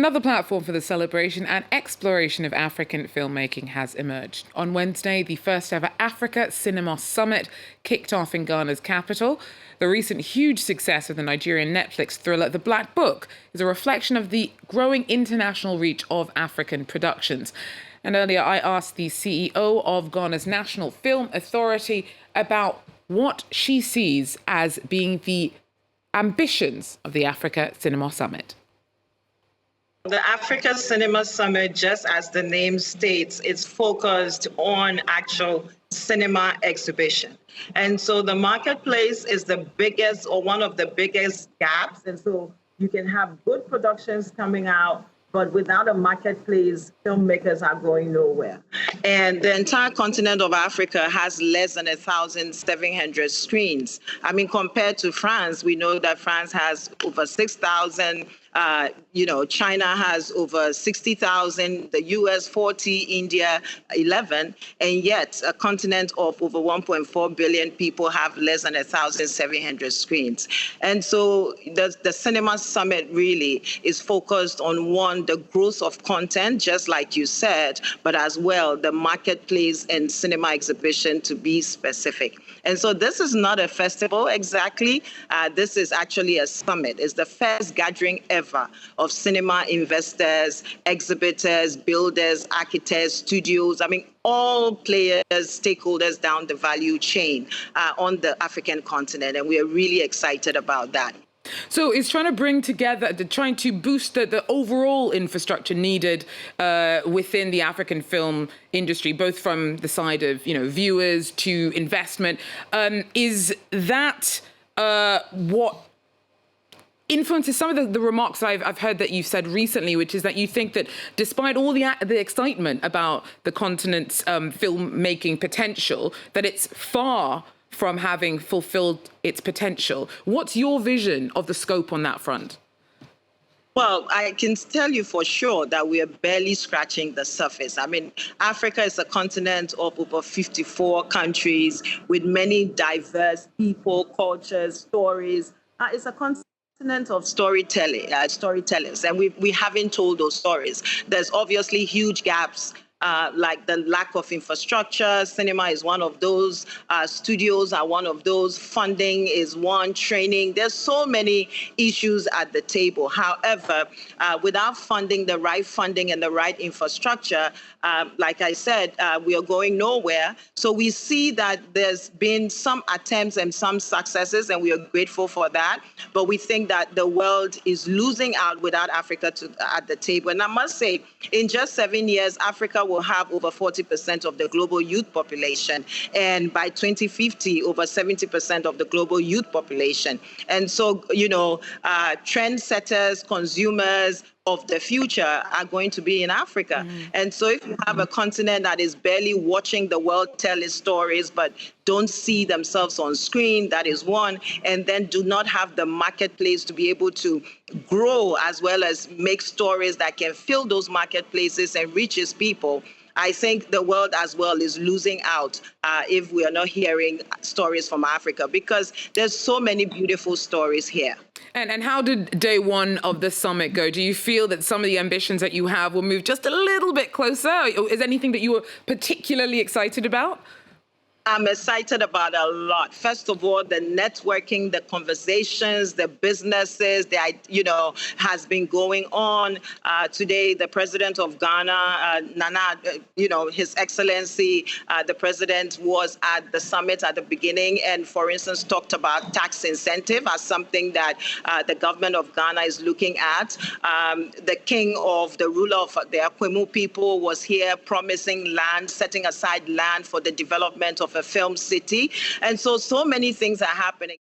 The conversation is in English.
Another platform for the celebration and exploration of African filmmaking has emerged. On Wednesday, the first ever Africa Cinema Summit kicked off in Ghana's capital. The recent huge success of the Nigerian Netflix thriller The Black Book is a reflection of the growing international reach of African productions. And earlier, I asked the CEO of Ghana's National Film Authority about what she sees as being the ambitions of the Africa Cinema Summit. The Africa Cinema Summit, just as the name states, is focused on actual cinema exhibition. And so the marketplace is the biggest or one of the biggest gaps. And so you can have good productions coming out, but without a marketplace, filmmakers are going nowhere. And the entire continent of Africa has less than 1,700 screens. I mean, compared to France, we know that France has over 6,000. China has over 60,000, the US 40, India 11, and yet a continent of over 1.4 billion people have less than 1,700 screens. And so the Cinema Summit really is focused on, one, the growth of content, just like you said, but as well the marketplace and cinema exhibition, to be specific. And so this is not a festival exactly. This is actually a summit. It's the first gathering ever of cinema investors, exhibitors, builders, architects, studios. I mean, all players, stakeholders down the value chain on the African continent. And we are really excited about that. So it's trying to bring together, trying to boost the overall infrastructure needed within the African film industry, both from the side of, viewers to investment. Is that what influences some of the remarks I've heard that you've said recently, which is that you think that despite all the excitement about the continent's filmmaking potential, that it's far from having fulfilled its potential? What's your vision of the scope on that front? Well, I can tell you for sure that we are barely scratching the surface. I mean, Africa is a continent of over 54 countries with many diverse people, cultures, stories. It's a continent of storytellers, and we haven't told those stories. There's obviously huge gaps, like the lack of infrastructure. Cinema is one of those. Studios are one of those. Funding is one. Training. There's so many issues at the table. However, without funding, the right funding and the right infrastructure, like I said, we are going nowhere. So we see that there's been some attempts and some successes, and we are grateful for that. But we think that the world is losing out without Africa at the table. And I must say, in just 7 years, Africa will have over 40% of the global youth population. And by 2050, over 70% of the global youth population. And so, trendsetters, consumers of the future are going to be in Africa. And so if you have a continent that is barely watching the world tell its stories, but don't see themselves on screen, that is one, and then do not have the marketplace to be able to grow as well as make stories that can fill those marketplaces and reach its people, I think the world as well is losing out if we are not hearing stories from Africa, because there's so many beautiful stories here. And how did day one of the summit go? Do you feel that some of the ambitions that you have will move just a little bit closer? Is there anything that you were particularly excited about? I'm excited about a lot. First of all, the networking, the conversations, the businesses, has been going on. Today, the president of Ghana, Nana, His Excellency, the president was at the summit at the beginning and, for instance, talked about tax incentive as something that the government of Ghana is looking at. The king of the ruler of the Akwemu people was here promising land, setting aside land for the development of a film city. And so many things are happening.